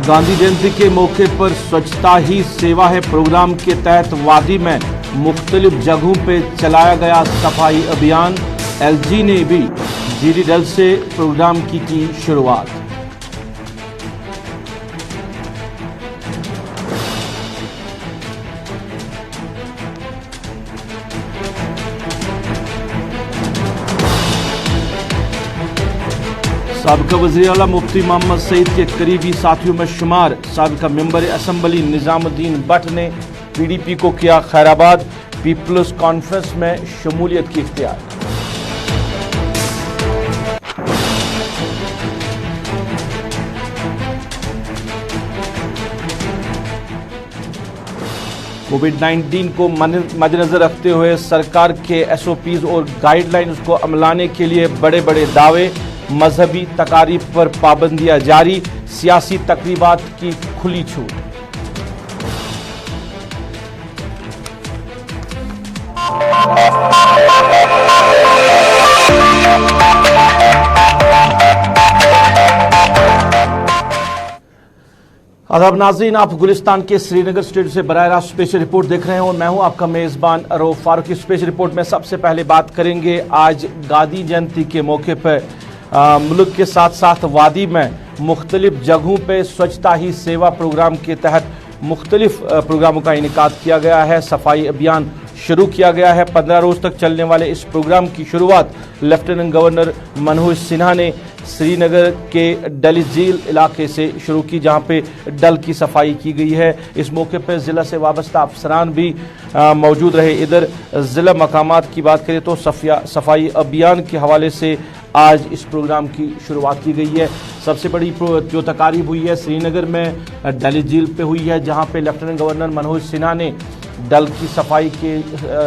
गांधी जयंती के मौके पर स्वच्छता ही सेवा है प्रोग्राम के तहत वादी में मुख्तलिफ जगहों पे चलाया गया सफाई अभियान। एलजी ने भी जीडी डल से प्रोग्राम की शुरुआत। साबिका वज़ीर आला मुफ्ती मोहम्मद सईद के करीबी साथियों में शुमार साबिका मेंबर असम्बली निज़ामुद्दीन भट्ट ने पीडीपी को किया खैराबाद। पीपल्स कॉन्फ्रेंस में शमूलियत की इख्तियार। कोविड-19 को मद्देनजर रखते हुए सरकार के एसओपीज और गाइडलाइंस को अमलाने के लिए बड़े बड़े दावे। मजहबी तकारीब पर पाबंदियां जारी। सियासी तकरीबात की खुली छूट। आदाब नाज़रीन, आप गुलिस्तान के श्रीनगर स्टेडियो से बराह रास्त स्पेशल रिपोर्ट देख रहे हैं और मैं हूं आपका मेज़बान रऊफ फारूक। की स्पेशल रिपोर्ट में सबसे पहले बात करेंगे आज गांधी जयंती के मौके पर मुल्क के साथ साथ वादी में मुख्तलिफ जगहों पे स्वच्छता ही सेवा प्रोग्राम के तहत मुख्तलिफ प्रोग्रामों का इनेकाद किया गया है। सफाई अभियान शुरू किया गया है। 15 रोज तक चलने वाले इस प्रोग्राम की शुरुआत लेफ्टिनेंट गवर्नर मनोज सिन्हा ने श्रीनगर के डल झील इलाके से शुरू की, जहां पे डल की सफाई की गई है। इस मौके पर ज़िला से वाबस्ता अफसरान भी मौजूद रहे। इधर ज़िला मकामात की बात करें तो सफाई अभियान के हवाले से आज इस प्रोग्राम की शुरुआत की गई है। सबसे बड़ी जो तकारीब हुई है श्रीनगर में डल झील पे हुई है, जहां पे लेफ्टिनेंट गवर्नर मनोज सिन्हा ने डल की सफाई के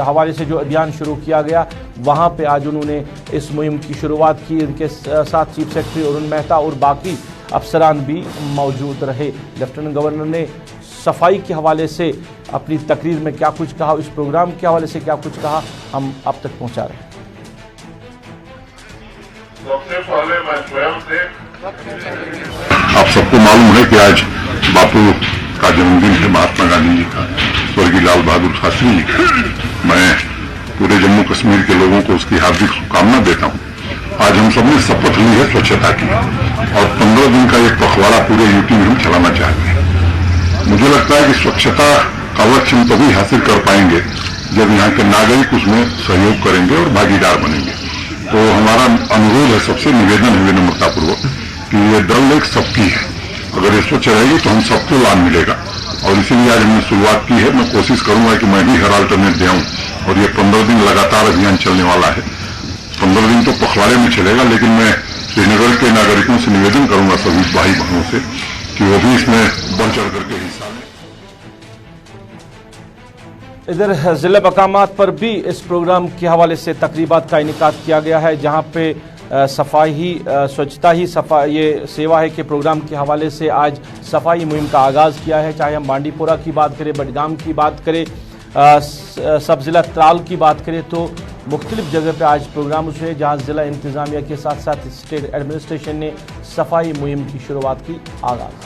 हवाले से जो अभियान शुरू किया गया, वहां पे आज उन्होंने इस मुहिम की शुरुआत की। इनके साथ चीफ सेक्रेटरी अरुण मेहता और बाकी अफसरान भी मौजूद रहे। लेफ्टिनेंट गवर्नर ने सफाई के हवाले से अपनी तकरीर में क्या कुछ कहा, इस प्रोग्राम के हवाले से क्या कुछ कहा, हम आप तक पहुँचा रहे हैं। सबसे पहले मैं स्वयं से आप सबको मालूम है कि आज बापू का जन्मदिन है, महात्मा गांधी जी का, स्वर्गीय लाल बहादुर शास्त्री जी का। मैं पूरे जम्मू कश्मीर के लोगों को उसकी हार्दिक शुभकामना देता हूँ। आज हम सबने शपथ ली है स्वच्छता की और 15 दिन का एक पखवाड़ा पूरे यूपी में हम चलाना चाहते हैं। मुझे लगता है कि स्वच्छता का लक्ष्य हम तभी हासिल कर पाएंगे जब यहाँ के नागरिक उसमें सहयोग करेंगे और भागीदार बनेंगे। तो हमारा अनुरोध है, सबसे निवेदन है विनम्रतापूर्वक कि ये डल लेक सबकी है। अगर ये स्वच्छ रहेगी तो हम सबको लाभ मिलेगा और इसीलिए आज हमने शुरुआत की है। मैं कोशिश करूंगा कि मैं भी हर अल्टरनेट दे आऊं और ये 15 दिन लगातार अभियान चलने वाला है। 15 दिन तो पखवाड़े में चलेगा, लेकिन मैं श्रीनगर के नागरिकों से निवेदन करूंगा, सभी भाई बहनों से, कि वो भी इसमें बढ़ चढ़ करके हिस्सा लें। इधर ज़िला मकामात पर भी इस प्रोग्राम के हवाले से तकरीबात का इनेकाद किया गया है, जहां पे स्वच्छता ही ये सेवा है के प्रोग्राम के हवाले से आज सफाई मुहिम का आगाज़ किया है। चाहे हम बांडीपोरा की बात करें, बडगाम की बात करें, सब ज़िला त्राल की बात करें, तो मुख्तलिफ जगह पे आज प्रोग्राम हुए, जहां ज़िला इंतज़ामिया के साथ साथ स्टेट एडमिनिस्ट्रेशन ने सफाई मुहिम की शुरुआत की आगाज़।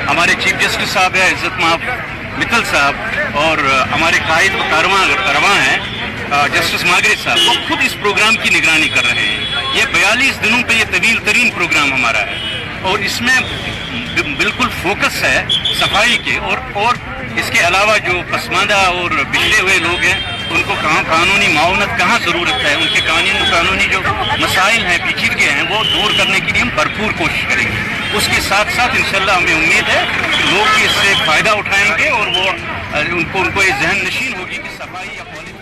हमारे चीफ जस्टिस साहब है इज्जत माफ मित्तल साहब और हमारे कायद रवा हैं जस्टिस मार्गरेट साहब, वो खुद इस प्रोग्राम की निगरानी कर रहे हैं। ये 42 दिनों पे ये तवील तरीन प्रोग्राम हमारा है और इसमें बिल्कुल फोकस है सफाई के और इसके अलावा जो पसमानदा और पिछड़े हुए लोग हैं उनको कहाँ कानूनी मावनत कहाँ ज़रूरत है, उनके कानूनी जो मसाइल हैं पीछे के हैं वो दूर करने के लिए हम भरपूर कोशिश करेंगे। उसके साथ साथ इंशाल्लाह हमें उम्मीद है कि लोग भी इससे फ़ायदा उठाएंगे और वो उनको ये जहन नशीन होगी कि सफाई या पॉलिथीन।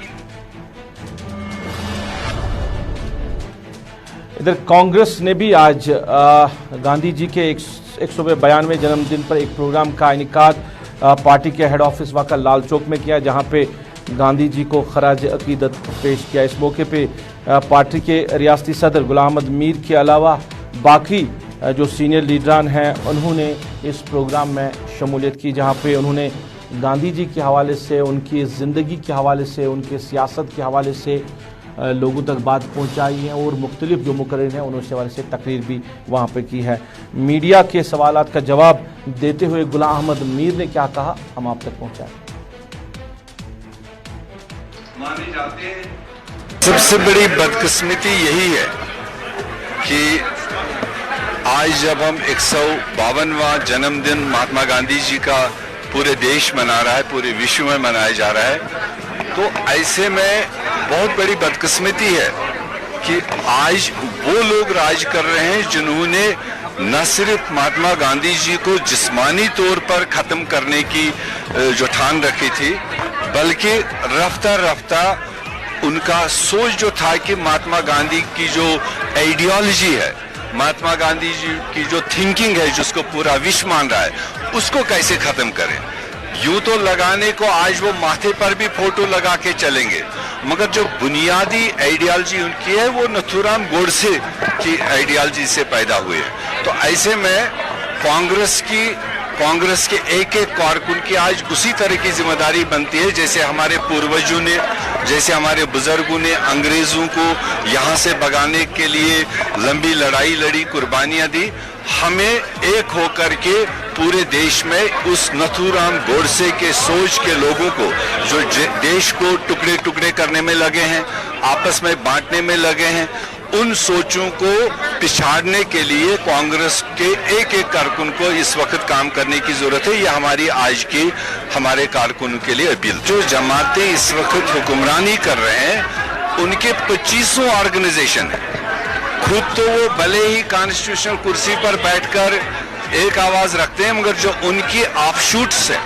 इधर कांग्रेस ने भी आज गांधी जी के 192वें जन्मदिन पर एक प्रोग्राम का इनेकाद पार्टी के हेड ऑफिस वाक़ा लाल चौक में किया, जहां पे गांधी जी को खराज अकीदत पेश किया। इस मौके पे पार्टी के रियासती सदर गुलाम अहमद मीर के अलावा बाकी जो सीनियर लीडरान हैं उन्होंने इस प्रोग्राम में शमूलियत की, जहां पे उन्होंने गांधी जी के हवाले से, उनकी ज़िंदगी के हवाले से, उनके सियासत के हवाले से लोगों तक बात पहुंचाई है और मुख्तलिफ जो मुकर्रिर हैं उन्होंने इस हवाले से तकरीर भी वहाँ पर की है। मीडिया के सवालात का जवाब देते हुए गुलाम अहमद मीर ने क्या कहा, हम आप तक पहुँचाएं। माने जाते हैं सबसे बड़ी बदकिस्मती यही है कि आज जब हम 152वां जन्मदिन महात्मा गांधी जी का पूरे देश मना रहा है, पूरे विश्व में मनाया जा रहा है, तो ऐसे में बहुत बड़ी बदकिस्मती है कि आज वो लोग राज कर रहे हैं जिन्होंने न सिर्फ महात्मा गांधी जी को जिस्मानी तौर पर खत्म करने की जो ठान रखी थी, बल्कि रफ्ता रफ्ता उनका सोच जो था कि महात्मा गांधी की जो आइडियोलॉजी है, महात्मा गांधी जी की जो थिंकिंग है, जिसको पूरा विश्व मान रहा है, उसको कैसे खत्म करें। यूं तो लगाने को आज वो माथे पर भी फोटो लगा के चलेंगे, मगर जो बुनियादी आइडियोलॉजी उनकी है वो नथुराम गोडसे की आइडियोलॉजी से पैदा हुए। तो ऐसे में कांग्रेस के एक एक कारकुन की आज उसी तरह की जिम्मेदारी बनती है जैसे हमारे पूर्वजों ने, जैसे हमारे बुजुर्गों ने अंग्रेजों को यहाँ से भगाने के लिए लंबी लड़ाई लड़ी, कुर्बानियां दी। हमें एक होकर के पूरे देश में उस नथुराम गोडसे के सोच के लोगों को जो देश को टुकड़े टुकड़े करने में लगे हैं, आपस में बांटने में लगे हैं, उन सोचों को पिछाड़ने के लिए कांग्रेस के एक एक कारकुन को इस वक्त काम करने की जरूरत है। यह हमारी आज की हमारे कारकुनों के लिए अपील। जो जमातें इस वक्त हुक्मरानी कर रहे हैं उनके 25 ऑर्गेनाइजेशन है। खुद तो वो भले ही कॉन्स्टिट्यूशनल कुर्सी पर बैठकर एक आवाज रखते हैं, मगर जो उनकी ऑफशूट्स है,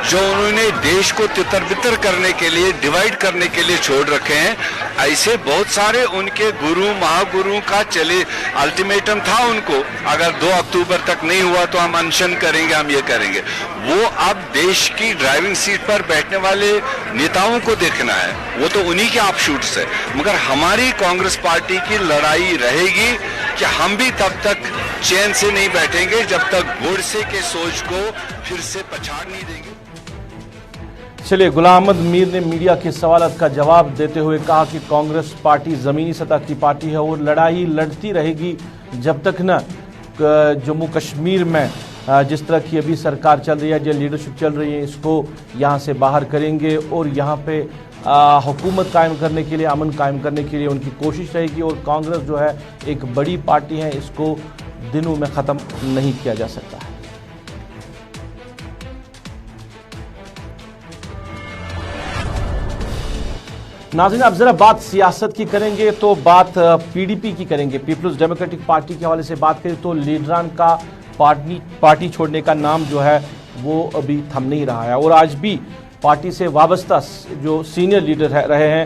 जो उन्होंने देश को तितर बितर करने के लिए, डिवाइड करने के लिए छोड़ रखे हैं, ऐसे बहुत सारे उनके गुरु महागुरु का चले अल्टीमेटम था उनको, अगर 2 अक्टूबर तक नहीं हुआ तो हम अनशन करेंगे, हम ये करेंगे। वो अब देश की ड्राइविंग सीट पर बैठने वाले नेताओं को देखना है, वो तो उन्हीं के ऑफशूट्स है। मगर हमारी कांग्रेस पार्टी की लड़ाई रहेगी कि हम भी तब तक चैन से नहीं बैठेंगे जब तक गोडसे के सोच को फिर से पछाड़ नहीं देंगे। चलिए, गुलाम अहमद मीर ने मीडिया के सवालों का जवाब देते हुए कहा कि कांग्रेस पार्टी ज़मीनी सतह की पार्टी है और लड़ाई लड़ती रहेगी जब तक न जम्मू कश्मीर में जिस तरह की अभी सरकार चल रही है, जो लीडरशिप चल रही है, इसको यहाँ से बाहर करेंगे और यहाँ पे हुकूमत कायम करने के लिए, अमन कायम करने के लिए उनकी कोशिश रहेगी। और कांग्रेस जो है एक बड़ी पार्टी है, इसको दिनों में ख़त्म नहीं किया जा सकता है। नाज़रीन, अब जरा बात सियासत की करेंगे तो बात पीडीपी की करेंगे। पीपल्स डेमोक्रेटिक पार्टी के हवाले से बात करें तो लीडरान का पार्टी छोड़ने का नाम जो है वो अभी थम नहीं रहा है और आज भी पार्टी से वाबस्ता जो सीनियर लीडर रहे हैं,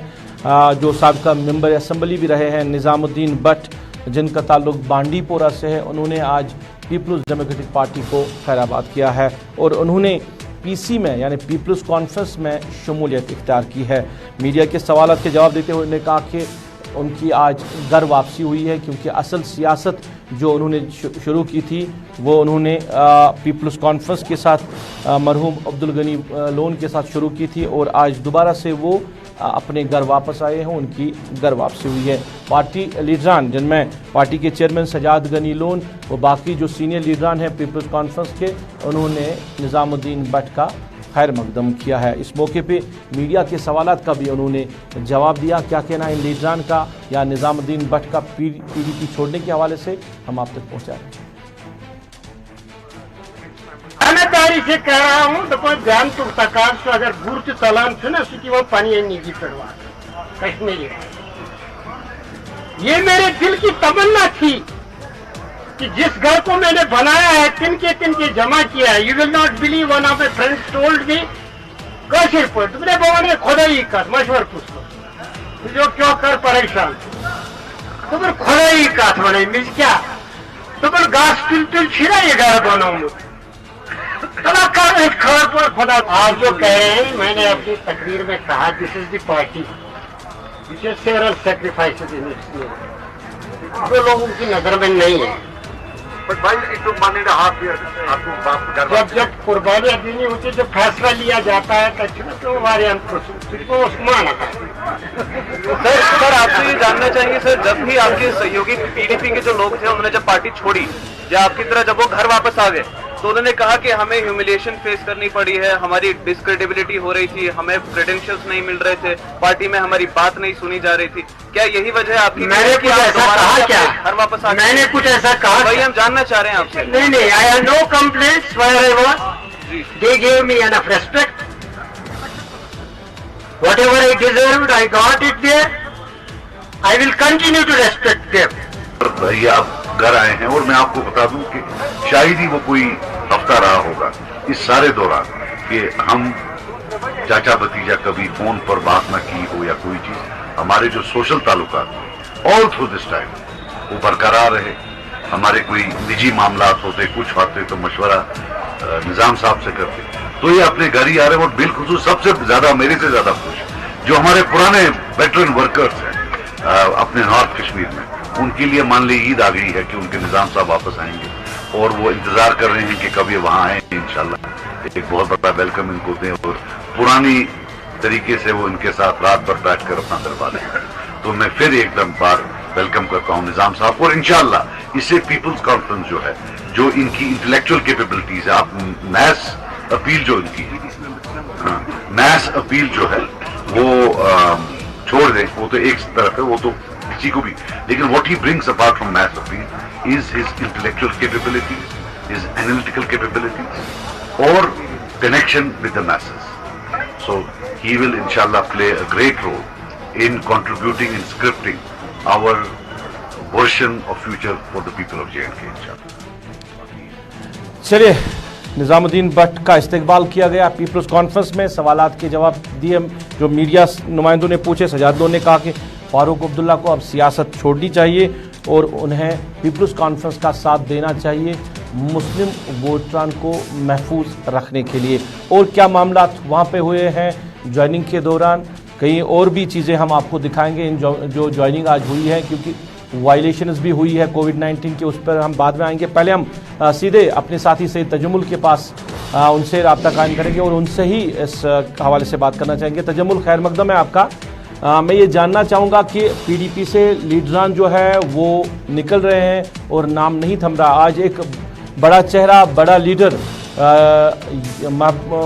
जो साबिका मेंबर असेंबली भी रहे हैं, निज़ामुद्दीन भट्ट, जिनका ताल्लुक बांडीपोरा से है, उन्होंने आज पीपल्स डेमोक्रेटिक पार्टी को खैराबाद किया है और उन्होंने पीसी में यानी पीपल्स कॉन्फ्रेंस में शमूलियत इख्तियार की है। मीडिया के सवालों के जवाब देते हुए उन्होंने कहा कि उनकी आज घर वापसी हुई है, क्योंकि असल सियासत जो उन्होंने शुरू की थी वो उन्होंने पीपल्स कॉन्फ्रेंस के साथ मरहूम अब्दुल गनी लोन के साथ शुरू की थी और आज दोबारा से वो अपने घर वापस आए हैं, उनकी घर वापसी हुई है। पार्टी लीडरान, जिनमें पार्टी के चेयरमैन सजाद गनी लोन व बाकी जो सीनियर लीडरान हैं पीपल्स कॉन्फ्रेंस के, उन्होंने निज़ामुद्दीन भट्ट का खैर मकदम किया है। इस मौके पे मीडिया के सवालात का भी उन्होंने जवाब दिया। क्या कहना है इन लीडरान का या निज़ामुद्दीन भट्ट का पीडीपी छोड़ने के हवाले से, हम आप तक पहुँचा रहे हैं। ईमानदारी से कह रहा हूँ, तो ध्यान तो सरकार से अगर गुर्ज तलाम थे ना, उसकी वो पानी निजी करवा कश्मीरी। ये मेरे दिल की तमन्ना थी कि जिस घर को मैंने बनाया है, तिनके जमा किया है। You will not believe, one of my friends told me, कशिर पर तुमने बोले खुदा ही कर मशवर पूछ लो जो क्यों कर परेशान, तो फिर खुदा ही का बने मिल क्या, तो फिर घास तिल छिड़ा ये घर बनाऊंगा पर खुदा। आप जो कह रहे हैं, मैंने अपनी तकरीर में कहा, this is the party which is several sacrifices in its name, जो लोगों की नजर में नहीं है। जब कुर्बानियां देनी होती, जब फैसला लिया जाता है तो हमारे हम उस्मान आता है। सर आपसे ये जानना चाहेंगे सर, जब भी आपके सहयोगी पीडीपी के जो लोग थे उन्होंने जब पार्टी छोड़ी या आपकी तरह जब वो घर वापस आ गए तो उन्होंने कहा कि हमें ह्यूमिलिएशन फेस करनी पड़ी है, हमारी डिस्क्रेडिबिलिटी हो रही थी, हमें क्रेडेंशियल्स नहीं मिल रहे थे, पार्टी में हमारी बात नहीं सुनी जा रही थी। क्या यही वजह है आपकी? मैंने कुछ ऐसा कहा क्या? घर वापस आ गए? मैंने कुछ ऐसा कहा? वही हम जानना चाह रहे हैं आपसे। नहीं, I have no complaints where I was. They give me enough respect, whatever I deserved I got it there, I will continue to respect them. भैया आप घर आए हैं और मैं आपको बता दूं कि शायद ही वो कोई हफ्ता रहा होगा इस सारे दौरान कि हम चाचा भतीजा कभी फोन पर बात न की हो या कोई चीज। हमारे जो सोशल ताल्लुकात ऑल थ्रू दिस टाइम वो बरकरार रहे। हमारे कोई निजी मामलात होते, कुछ होते तो मशवरा निजाम साहब से करते। तो ये अपने घर ही आ रहे हैं और बिलखुसूस सबसे ज्यादा मेरे से ज्यादा खुश जो हमारे पुराने वेटरन वर्कर्स हैं अपने नॉर्थ कश्मीर में, उनके लिए मान ली ईद आ गई है कि उनके निजाम साहब वापस आएंगे और वो इंतजार कर रहे हैं कि कब ये वहां आए। इंशाल्लाह एक बहुत बड़ा वेलकम इनको दें और पुरानी तरीके से वो इनके साथ रात भर बैठकर अपना दरबार लें। तो मैं फिर एकदम बार वेलकम करता हूं निजाम साहब और इंशाल्लाह इससे पीपुल्स कॉन्फ्रेंस जो है, जो इनकी इंटेलेक्चुअल कैपेबिलिटीज है, आप मैस अपील जो इनकी मैस अपील जो है वो छोड़ दें, वो तो एक तरफ है, वो तो किसी को भी, लेकिन what he brings apart from mass appeal is his intellectual capabilities, his analytical capabilities और connection with the masses. So he will inshallah play a great role in contributing in scripting our version of future for the people of J&K inshallah. चलिए, निजामुद्दीन भट्ट का इस्तकबाल किया गया peoples conference में, सवालात के जवाब दिए जो मीडिया नुमाइंदों ने पूछे। सजादों ने कहा कि फारूक अब्दुल्ला को अब सियासत छोड़नी चाहिए और उन्हें पीपल्स कॉन्फ्रेंस का साथ देना चाहिए मुस्लिम वोटरान को महफूज रखने के लिए। और क्या मामला वहाँ पे हुए हैं ज्वाइनिंग के दौरान, कहीं और भी चीज़ें हम आपको दिखाएंगे इन जो ज्वाइनिंग आज हुई है, क्योंकि वायलेशंस भी हुई है कोविड-19 के, उस पर हम बाद में आएंगे। पहले हम सीधे अपने साथी सैयद तजम्मुल के पास उनसे रब्ता कायम करेंगे और उनसे ही इस हवाले से बात करना चाहेंगे। तजम्मुल, खैर मकदम है आपका। मैं ये जानना चाहूँगा कि पीडीपी से लीडरान जो है वो निकल रहे हैं और नाम नहीं थम रहा। आज एक बड़ा चेहरा, बड़ा लीडर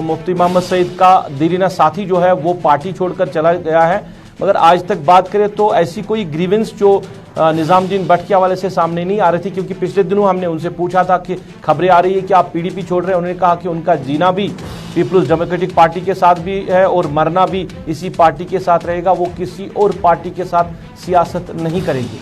मुफ्ती मोहम्मद सईद का दीरीना साथी जो है वो पार्टी छोड़कर चला गया है, मगर आज तक बात करें तो ऐसी कोई ग्रीवेंस जो निजामुद्दीन भट्ट के हवाले से सामने नहीं आ रही थी, क्योंकि पिछले दिनों हमने उनसे पूछा था कि खबरें आ रही है कि आप पीडीपी छोड़ रहे हैं। उन्होंने कहा कि उनका जीना भी पीपल्स डेमोक्रेटिक पार्टी के साथ भी है और मरना भी इसी पार्टी के साथ रहेगा, वो किसी और पार्टी के साथ सियासत नहीं करेगी।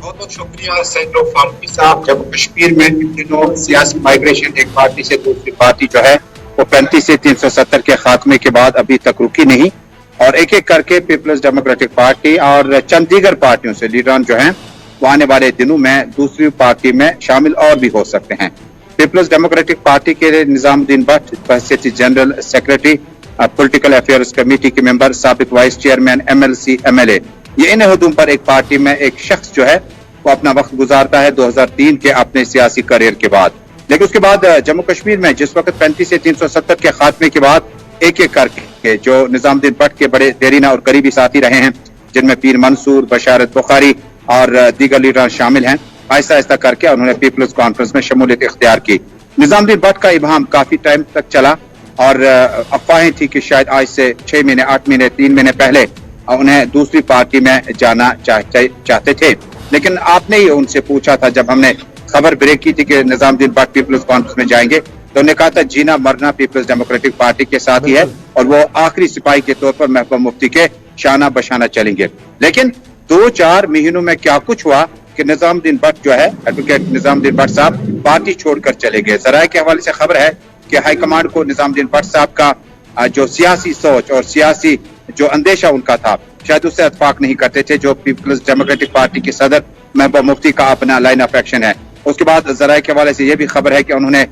बहुत बहुत शुक्रिया सैयद फारूकी साहब। जम्मू कश्मीर में इन दिनों सियासी माइग्रेशन एक पार्टी से दूसरी पार्टी जो है वो 35 से 370 के खात्मे के बाद अभी तक रुकी नहीं, और एक एक करके पीपल्स डेमोक्रेटिक पार्टी और चंद दीगर पार्टियों से लीडरान जो हैं वो आने वाले दिनों में दूसरी पार्टी में शामिल और भी हो सकते हैं। पीपल्स डेमोक्रेटिक पार्टी के निजामुद्दीन भट्ट बहसीत general secretary, political affairs committee के मेंबर, साबिक वाइस चेयरमैन, MLC, MLA, ये इन हुदूम पर एक पार्टी में एक शख्स जो है वो अपना वक्त गुजारता है 2003 के अपने सियासी करियर के बाद। लेकिन उसके बाद जम्मू कश्मीर में जिस वक्त 35 से 370 के खात्मे के बाद एक एक करके जो निजामुद्दीन भट्ट के बड़े देरीना और करीबी साथी रहे हैं, जिनमें पीर मंसूर, बशारत बुखारी और दीगर लीडर शामिल हैं, आहिस्ता आहिस्ता करके उन्होंने पीपल्स कॉन्फ्रेंस में शमूलियत इख्तियार की। निजामुद्दीन भट्ट का इबहम काफी टाइम तक चला और अफवाहें थी कि शायद आज से 6 महीने, 8 महीने, 3 महीने पहले उन्हें दूसरी पार्टी में जाना चाहते थे। लेकिन आपने ही उनसे पूछा था, जब हमने खबर ब्रेक की थी कि निजामुद्दीन भट्ट पीपल्स कॉन्फ्रेंस में जाएंगे, तो उन्होंने कहा था जीना मरना पीपल्स डेमोक्रेटिक पार्टी के साथ ही है और वो आखिरी सिपाही के तौर पर महबूबा मुफ्ती के शाना बशाना चलेंगे। लेकिन 2-4 महीनों में क्या कुछ हुआ कि निजामुद्दीन भट्ट जो है, एडवोकेट निजामुद्दीन भट्ट साहब पार्टी छोड़कर चले गए। जराये के हवाले से खबर है कि हाईकमांड को निजामुद्दीन भट्ट साहब का जो सियासी सोच और सियासी जो अंदेशा उनका था, शायद उससे इत्तेफाक नहीं करते थे जो पीपल्स डेमोक्रेटिक पार्टी के सदर महबूबा मुफ्ती का अपना लाइन ऑफ एक्शन है। उसके बाद जराये के हवाले से यह भी खबर है कि उन्होंने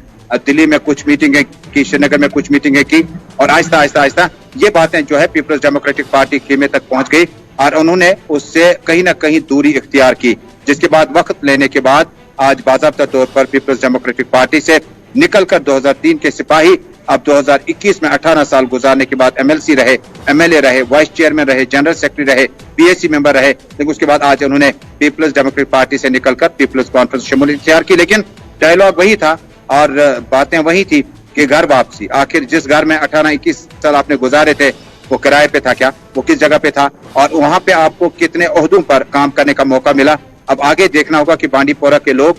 दिल्ली में कुछ मीटिंगें की, श्रीनगर में कुछ मीटिंगें की और आहिस्ता आहिस्ता ये बातें जो है पीपल्स डेमोक्रेटिक पार्टी खेमे तक पहुंच गई और उन्होंने उससे कहीं ना कहीं दूरी इख्तियार की, जिसके बाद वक्त लेने के बाद आज बाज़ाब्ता तौर पर पीपल्स डेमोक्रेटिक पार्टी से निकलकर 2003 के सिपाही अब 2021 में 18 साल गुजारने के बाद एमएलसी रहे, एमएलए रहे, वाइस चेयरमैन रहे, जनरल सेक्रेटरी रहे, पीएसी मेंबर रहे, लेकिन उसके बाद आज उन्होंने पीपल्स डेमोक्रेटिक पार्टी से निकलकर पीपल्स कॉन्फ्रेंस शमूलियत इख्तियार की। लेकिन डायलॉग वही था और बातें वही थी कि घर वापसी। आखिर जिस घर में 18-21 साल आपने गुजारे थे वो किराए पे था क्या, वो किस जगह पे था और वहां पे आपको कितने ओहदों पर काम करने का मौका मिला। अब आगे देखना होगा कि बांडीपोरा के लोग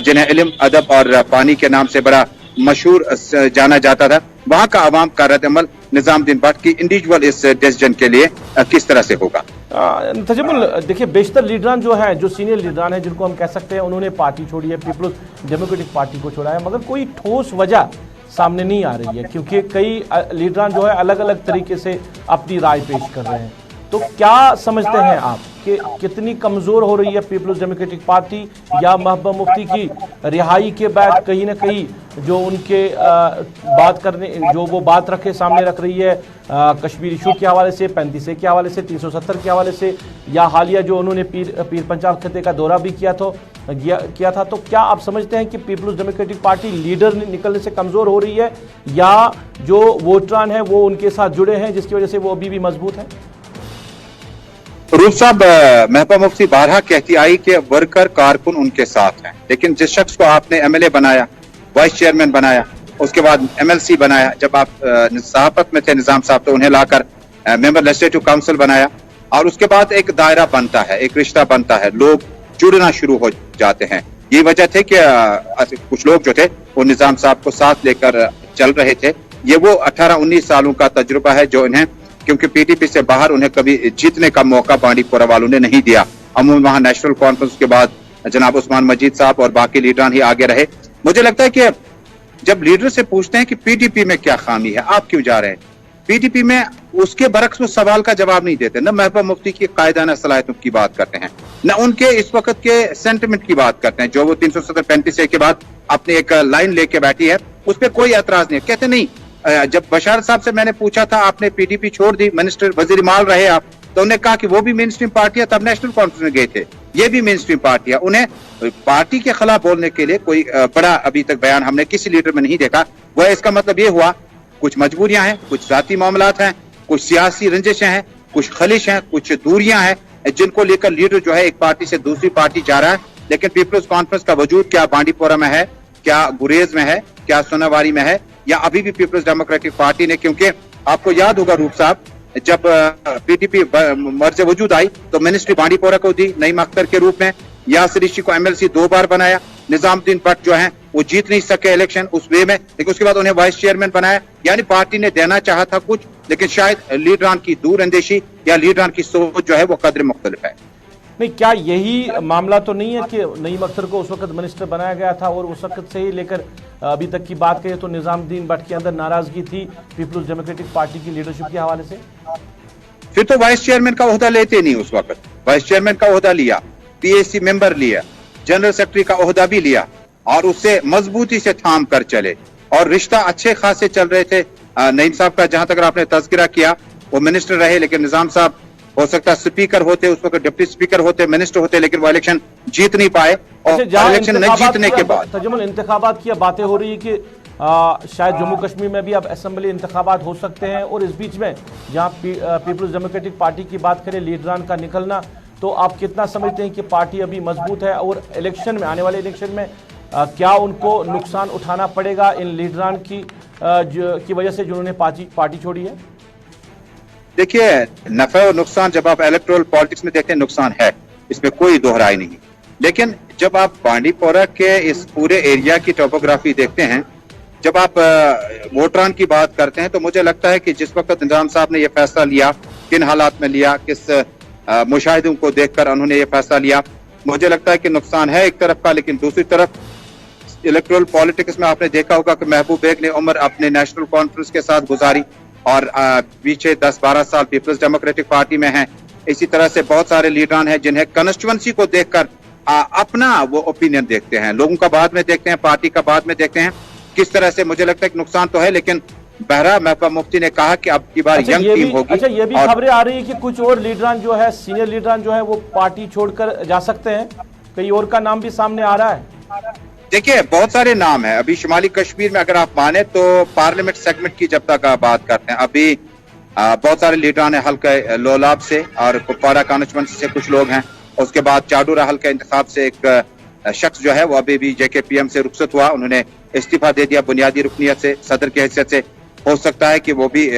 जिन्हें इल्म, अदब और पानी के नाम से बड़ा मशहूर जाना जाता था, वहां का आवाम का रद्द-ए-अमल निजामुद्दीन भट्ट की इंडिविजुअल इस डिसीजन के लिए किस तरह से होगा। तजमुल, देखिए बेशतर लीडरान जो हैं, जो सीनियर लीडरान हैं जिनको हम कह सकते हैं उन्होंने पार्टी छोड़ी है, पीपल्स डेमोक्रेटिक पार्टी को छोड़ा है, मगर कोई ठोस वजह सामने नहीं आ रही है क्योंकि कई लीडरान जो है अलग अलग तरीके से अपनी राय पेश कर रहे हैं। तो क्या समझते हैं आप कि कितनी कमजोर हो रही है पीपल्स डेमोक्रेटिक पार्टी, या महबूबा मुफ्ती की रिहाई के बाद कहीं ना कहीं जो उनके बात करने, जो वो बात रखे सामने रख रही है कश्मीर इशू के हवाले से, 35A के हवाले से, 370 के हवाले से, या हालिया जो उन्होंने पीर पंजाब खत्े का दौरा भी किया था, तो क्या आप समझते हैं कि पीपल्स डेमोक्रेटिक पार्टी लीडर निकलने से कमजोर हो रही है या जो वोटरान है वो उनके साथ जुड़े हैं जिसकी वजह से वो अभी भी मजबूत है? रूफ साहब, महबूबा मुफ्ती बारहा कहती आई कि वर्कर कारकुन उनके साथ हैं, लेकिन जिस शख्स को आपने एमएलए बनाया, वाइस चेयरमैन बनाया, उसके बाद एमएलसी बनाया, जब आप सहाफत में थे निजाम साहब तो उन्हें लाकर मेंबर लेजिस्लेटिव काउंसिल बनाया और उसके बाद एक दायरा बनता है, एक रिश्ता बनता है, लोग जुड़ना शुरू हो जाते हैं। ये वजह थे कि कुछ लोग जो थे वो निजाम साहब को साथ लेकर चल रहे थे। ये वो 18-19 सालों का तजुर्बा है जो इन्हें, क्योंकि पीटीपी से बाहर उन्हें कभी जीतने का मौका बांडीपोरा वालों ने नहीं दिया। अमूमन वहां नेशनल कॉन्फ्रेंस के बाद जनाब उस्मान मजीद साहब और बाकी लीडरान ही आगे रहे। मुझे लगता है कि जब लीडर से पूछते हैं कि पीटीपी में क्या खामी है, आप क्यों जा रहे हैं पीटीपी में, उसके बरक्स वो सवाल का जवाब नहीं देते। न महबूबा मुफ्ती की कायदाना सलाहियतों की बात करते हैं, न उनके इस वक्त के सेंटिमेंट की बात करते हैं, जो वो 370-35A के बाद अपनी एक लाइन लेके बैठी है, उस पर कोई एतराज नहीं। कहते नहीं, जब बशार साहब से मैंने पूछा था आपने पीटीपी छोड़ दी, मिनिस्टर वजीर माल रहे आप, तो उन्होंने कहा कि वो भी मेन स्ट्रीम पार्टी है, तब नेशनल कॉन्फ्रेंस में गए थे, ये भी मेन स्ट्रीम पार्टी है। उन्हें पार्टी के खिलाफ बोलने के लिए कोई बड़ा अभी तक बयान हमने किसी लीडर में नहीं देखा। वह इसका मतलब ये हुआ कुछ मजबूरियां हैं, कुछ जाती मामलात हैं, कुछ सियासी रंजिशें हैं, कुछ खलिश हैं, कुछ दूरियां हैं, जिनको लेकर लीडर जो है एक पार्टी से दूसरी पार्टी जा रहा है। लेकिन पीपल्स कॉन्फ्रेंस का वजूद क्या बांडीपोरा में है, क्या गुरेज में है, क्या सोनावारी में है, या अभी भी पीपल्स डेमोक्रेटिक पार्टी ने, क्योंकि आपको याद होगा रूप साहब, जब पीटीपी मर्ज वजूद आई तो मिनिस्ट्री बांडीपोरा को दी नईम अख्तर के रूप में, यासिर ऋषि को एमएलसी 2 बार बनाया, निजामुद्दीन भट्ट जो है वो जीत नहीं सके इलेक्शन उस वे में, लेकिन उसके बाद उन्हें वाइस चेयरमैन बनाया। यानी पार्टी ने देना चाहा था कुछ, लेकिन शायद लीडरान की दूर अंदेशी या लीडरान की सोच जो है वो कदर मुख्तलिफ है। नहीं, क्या यही मामला तो नहीं है कि नईम अख्तर को उस वक्त मिनिस्टर बनाया गया था और उस वक्त से ही लेकर अभी तक की बात करें तो निजामुद्दीन भट्ट के अंदर नाराजगी थी पीपल्स डेमोक्रेटिक पार्टी की लीडरशिप के हवाले से? फिर तो वाइस चेयरमैन का ओहदा लेते नहीं, उस वक्त वाइस चेयरमैन का ओहदा लिया, पीएसी मेंबर लिया, जनरल सेक्रेटरी का ओहदा भी लिया और उससे मजबूती से थाम कर चले और रिश्ता अच्छे खासे चल रहे थे। नईम साहब का जहां तक आपने तज़किरा किया, वो मिनिस्टर रहे, लेकिन निजाम साहब हो सकता है स्पीकर होते, उस वक्त डिप्टी स्पीकर होते, मिनिस्टर होते, लेकिन वो इलेक्शन जीत नहीं पाए और इलेक्शन न जीतने के बाद तजमुल इंतखाबात की बातें हो रही है कि शायद जम्मू कश्मीर में भी अब असेंबली इंतखाबात हो सकते हैं और इस बीच में जहां पीपल्स डेमोक्रेटिक पार्टी की बात करें लीडरान का निकलना, तो आप कितना समझते हैं कि पार्टी अभी मजबूत है और इलेक्शन में, आने वाले इलेक्शन में क्या उनको नुकसान उठाना पड़ेगा इन लीडरान की वजह से जिन्होंने पार्टी छोड़ी है? देखिए, नफा और नुकसान जब आप इलेक्टोरल पॉलिटिक्स में देखते हैं नुकसान है, इसमें कोई दोहराई नहीं, लेकिन जब आप बांडीपोरा के इस पूरे एरिया की टोपोग्राफी देखते हैं, जब आप वोटरान की बात करते हैं, तो मुझे लगता है कि जिस वक्त निजाम साहब ने यह फैसला लिया, किन हालात में लिया, किस मुशाहिदों को देखकर उन्होंने ये फैसला लिया, मुझे लगता है कि नुकसान है एक तरफ का, लेकिन दूसरी तरफ इलेक्टोरल पॉलिटिक्स में आपने देखा होगा कि महबूब बेग ने उम्र अपने नेशनल कॉन्फ्रेंस के साथ गुजारी और पीछे 10-12 साल पीपल्स डेमोक्रेटिक पार्टी में हैं। इसी तरह से बहुत सारे लीडरान हैं जिन्हें कंस्टिट्यूएंसी को देखकर अपना वो ओपिनियन देखते हैं, लोगों का बाद में देखते हैं, पार्टी का बाद में देखते हैं। किस तरह से मुझे लगता है कि नुकसान तो है, लेकिन बहरा महबूबा मुफ्ती ने कहा कि अब की बार यंग टीम होगी। अच्छा, ये भी खबरें आ रही है कि कुछ और लीडरान जो है, सीनियर लीडरान जो है वो पार्टी छोड़कर जा सकते हैं, कई और का नाम भी सामने आ रहा है। देखिए बहुत सारे नाम हैं अभी शुमाली कश्मीर में। अगर आप माने तो पार्लियामेंट सेगमेंट की जब तक बात करते हैं, अभी बहुत सारे लीडरान हल्का लोलाब से और कुपवाड़ा कॉन्स्टिट्यूंसी से कुछ लोग हैं। उसके बाद चाडूरा हल्का इंतखाब से एक शख्स जो है वो अभी भी JKPM से रुखसत हुआ, उन्होंने इस्तीफा दे दिया बुनियादी रुकनियत से, सदर की हैसियत से। हो सकता है कि वो भी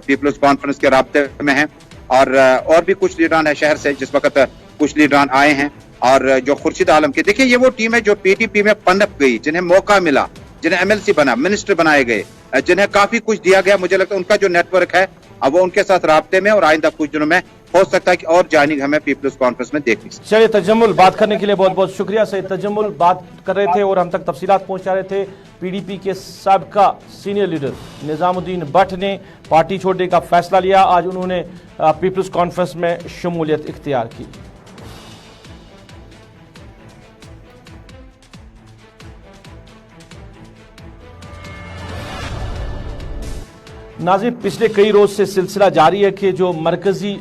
पीपल्स कॉन्फ्रेंस के राब्ते में हैं। और भी कुछ लीडरान है शहर से, जिस वक्त कुछ लीडरान आए हैं। और जो खुर्शीद आलम के, देखिए ये वो टीम है जो PDP में पनप गई, जिन्हें मौका मिला, जिन्हें MLC बना, मिनिस्टर बनाए गए, जिन्हें काफी कुछ दिया गया। मुझे लगता है उनका जो नेटवर्क है अब वो उनके साथ राब्ते में, और आइंदा कुछ दिनों में हो सकता है कि और जानिब हमें पीपल्स कॉन्फ्रेंस में देखनी। चलिए तजम्मुल, बात करने के लिए बहुत बहुत शुक्रिया। सैयद तजम्मुल बात कर रहे थे और हम तक तफसीलात पहुंचा रहे थे। PDP के साबिका सीनियर लीडर निजामुद्दीन भट्ट ने पार्टी छोड़ने का फैसला लिया। आज उन्होंने पीपल्स कॉन्फ्रेंस में शमूलियत इख्तियार की। नाज़रीन, पिछले कई रोज से सिलसिला जारी है कि जो मरकजी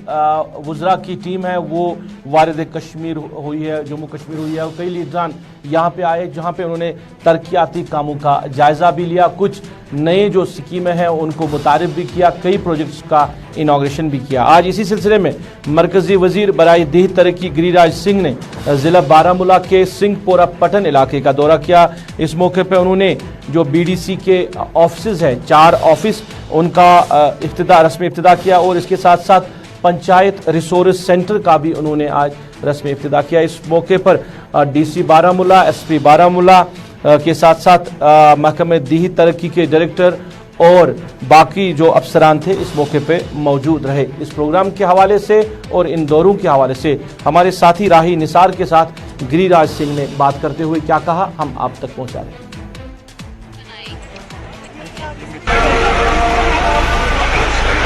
वज़रा की टीम है वो वारिद कश्मीर हुई है, जम्मू कश्मीर हुई है, और कई लीडरान यहाँ पे आए जहाँ पे उन्होंने तरक्याती कामों का जायजा भी लिया, कुछ नए जो स्कीमें हैं उनको मुतारिफ भी किया, कई प्रोजेक्ट्स का इनाग्रेशन भी किया। आज इसी सिलसिले में मरकजी वजीर बराए देही तरक्की गिरिराज सिंह ने ज़िला बारामूला के सिंहपोरा पटन इलाके का दौरा किया। इस मौके पर उन्होंने जो BDC के ऑफिस हैं, 4 ऑफिस, उनका रस्मी इफ्तिदा किया और इसके साथ साथ पंचायत रिसोर्स सेंटर का भी उन्होंने आज रस्मी इफ्तिदा किया। इस मौके पर DC बारामूला, SP बारामूला के साथ साथ महकमे देही तरक्की के डायरेक्टर और बाकी जो अफसरान थे इस मौके पे मौजूद रहे। इस प्रोग्राम के हवाले से और इन दौरों के हवाले से हमारे साथी राही निसार के साथ गिरिराज सिंह ने बात करते हुए क्या कहा, हम आप तक पहुंचा रहे हैं।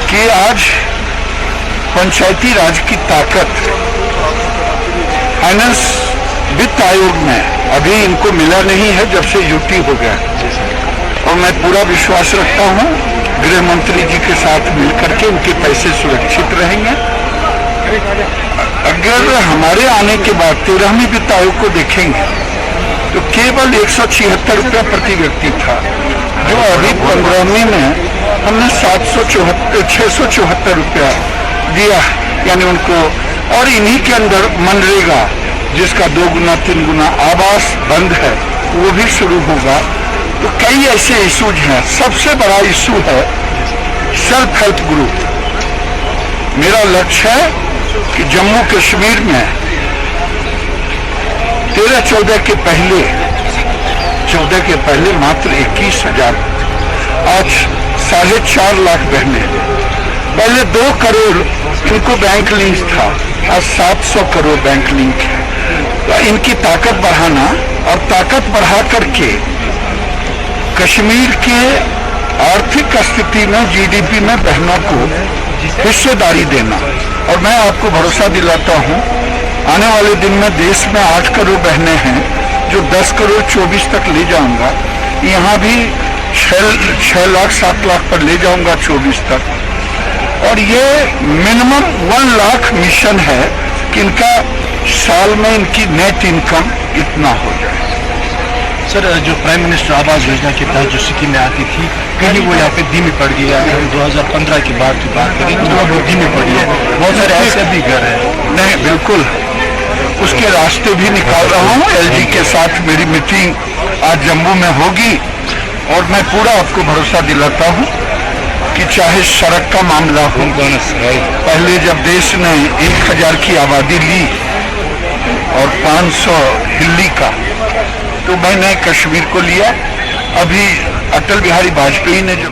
कि आज पंचायती राज की ताकत फाइनेंस वित्त आयोग में अभी इनको मिला नहीं है जब से यूटी हो गया, और मैं पूरा विश्वास रखता हूं गृह मंत्री जी के साथ मिलकर के उनके पैसे सुरक्षित रहेंगे। अगर हमारे आने के बाद 13वीं वित्त आयोग को देखेंगे तो केवल 176 रुपया प्रति व्यक्ति था, जो अभी 15वीं में हमने 674 रुपया दिया, यानी उनको। और इन्हीं के अंदर मनरेगा, जिसका 2 गुना 3 गुना आवास बंद है, वो भी शुरू होगा। तो कई ऐसे इशूज हैं। सबसे बड़ा इशू है सेल्फ हेल्प ग्रुप। मेरा लक्ष्य है कि जम्मू कश्मीर में 13-14 के पहले मात्र 21,000, आज 4.5 लाख बहनें। पहले 2 करोड़ इनको बैंक लिंक था, आज 700 करोड़ बैंक लिंक है। तो इनकी ताकत बढ़ाना और ताकत बढ़ा करके कश्मीर के आर्थिक स्थिति में, GDP में बहनों को हिस्सेदारी देना। और मैं आपको भरोसा दिलाता हूं आने वाले दिन में देश में 8 करोड़ बहनें हैं, जो 10 करोड़ 24 तक ले जाऊंगा। यहाँ भी 6 लाख 7 लाख पर ले जाऊंगा 24 तक। और ये मिनिमम 1 लाख मिशन है कि इनका साल में इनकी नेट इनकम इतना हो जाए। सर, जो प्राइम मिनिस्टर आवास योजना के तहत जो स्कीमें आती थी, कहीं वो यहाँ पे धीमी पड़ गई है। हम 2015 के बाद की बात करें तो वो धीमी पड़ी है। बहुत सारे ऐसे भी घर हैं। नहीं, बिल्कुल उसके रास्ते भी निकाल रहा हूँ। LG के साथ मेरी मीटिंग आज जम्मू में होगी, और मैं पूरा आपको भरोसा दिलाता हूँ कि चाहे सड़क का मामला हो, पहले जब देश ने 1000 की आबादी ली और 500 हिल्ली का, तो मैंने कश्मीर को लिया। अभी अटल बिहारी वाजपेयी ने जो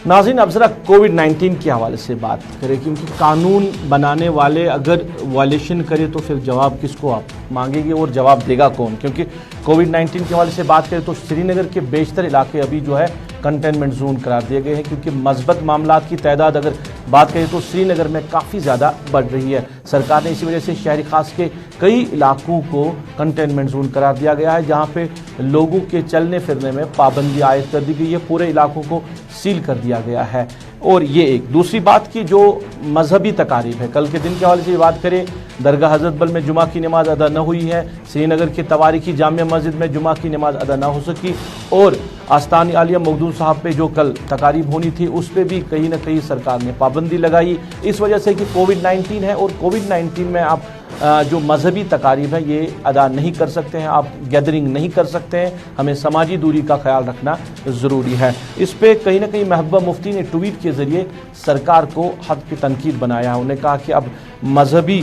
नाज़रीन, अब जरा कोविड-19 के हवाले से बात करें, क्योंकि कानून बनाने वाले अगर वायलेशन करे तो फिर जवाब किसको आप मांगेंगे और जवाब देगा कौन? क्योंकि कोविड-19 के हवाले से बात करें तो श्रीनगर के बेशतर इलाके अभी जो है कंटेनमेंट जोन करार दिए गए हैं, क्योंकि मस्बत मामलात की तादाद अगर बात करें तो श्रीनगर में काफ़ी ज़्यादा बढ़ रही है। सरकार ने इसी वजह से शहरी खास के कई इलाकों को कंटेनमेंट जोन करार दिया गया है, जहाँ पे लोगों के चलने फिरने में पाबंदी आयद कर दी गई है, पूरे इलाकों को सील कर दिया गया है। और ये एक दूसरी बात की जो मजहबी तकारीब है, कल के दिन के हवाले से बात करें, दरगाह हज़रत बल में जुमा की नमाज अदा न हुई है, श्रीनगर के तवारीखी जामिया मस्जिद में जुमा की नमाज अदा न हो सकी, और आस्तानी आलिया मखदूम साहब पे जो कल तकारीब होनी थी उस पर भी कहीं ना कहीं सरकार ने पाबंदी लगाई, इस वजह से कि कोविड-19 है और कोविड-19 में आप जो मजहबी तकारीब है ये अदा नहीं कर सकते हैं, आप गैदरिंग नहीं कर सकते हैं, हमें समाजी दूरी का ख्याल रखना ज़रूरी है। इस पे कहीं ना कहीं महबूबा मुफ्ती ने ट्वीट के ज़रिए सरकार को हद की तनकीद बनाया है। उन्होंने कहा कि अब मजहबी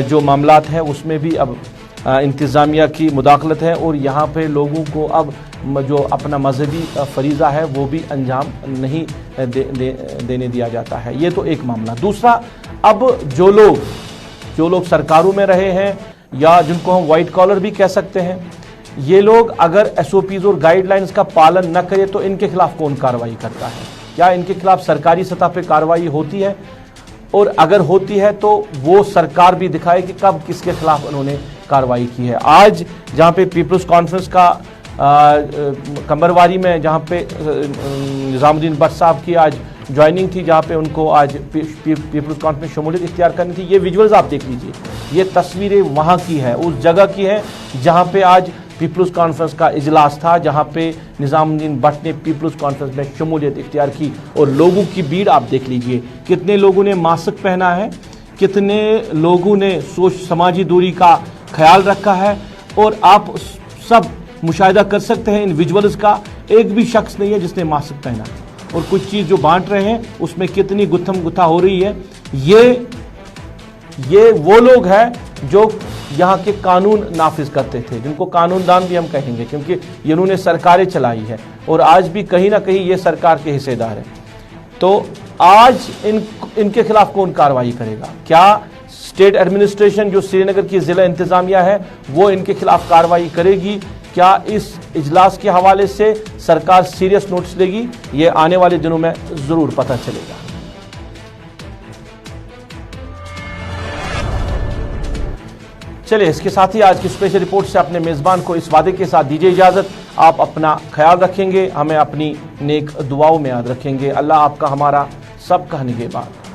जो मामलात हैं उसमें भी अब इंतज़ामिया की मुदाखलत है और यहाँ पे लोगों को अब जो अपना मजहबी फरीज़ा है वो भी अंजाम नहीं देने दिया जाता है। ये तो एक मामला। दूसरा, अब जो लोग सरकारों में रहे हैं या जिनको हम वाइट कॉलर भी कह सकते हैं, ये लोग अगर SOPs और गाइडलाइंस का पालन न करें तो इनके खिलाफ कौन कार्रवाई करता है? क्या इनके खिलाफ सरकारी सतह पे कार्रवाई होती है? और अगर होती है तो वो सरकार भी दिखाए कि कब किसके खिलाफ उन्होंने कार्रवाई की है। आज जहाँ पे पीपल्स कॉन्फ्रेंस का कंबरवारी में जहाँ पे निज़ामुद्दीन भट्ट साहब की आज ज्वाइनिंग थी, जहाँ पे उनको आज पीपल्स कॉन्फ्रेंस में शमूलियत इख्तियार करनी थी, ये विजुअल्स आप देख लीजिए, ये तस्वीरें वहाँ की है, उस जगह की है जहाँ पे आज पीपल्स कॉन्फ्रेंस का इजलास था, जहाँ पे निज़ामुद्दीन भट्ट ने पीपल्स कॉन्फ्रेंस में शमूलियत इख्तियार की। और लोगों की भीड़ आप देख लीजिए, कितने लोगों ने मास्क पहना है, कितने लोगों ने समाजी दूरी का ख्याल रखा है, और आप सब मुशाहिदा कर सकते हैं इन विजुअल्स का, एक भी शख्स नहीं है जिसने मास्क पहना। और कुछ चीज़ जो बांट रहे हैं उसमें कितनी गुत्थम गुत्था हो रही है। ये वो लोग हैं जो यहाँ के कानून नाफिज करते थे, जिनको कानूनदान भी हम कहेंगे, क्योंकि इन्होंने सरकारें चलाई है और आज भी कहीं ना कहीं ये सरकार के हिस्सेदार है। तो आज इनके खिलाफ कौन कार्रवाई करेगा? क्या स्टेट एडमिनिस्ट्रेशन जो श्रीनगर की ज़िला इंतज़ामिया है वो इनके खिलाफ कार्रवाई करेगी? क्या इस इजलास के हवाले से सरकार सीरियस नोटिस लेगी? ये आने वाले दिनों में ज़रूर पता चलेगा। चलिए, इसके साथ ही आज की स्पेशल रिपोर्ट से अपने मेज़बान को इस वादे के साथ दीजिए इजाज़त, आप अपना ख्याल रखेंगे, हमें अपनी नेक दुआओं में याद रखेंगे। अल्लाह आपका हमारा सबका निगहबान।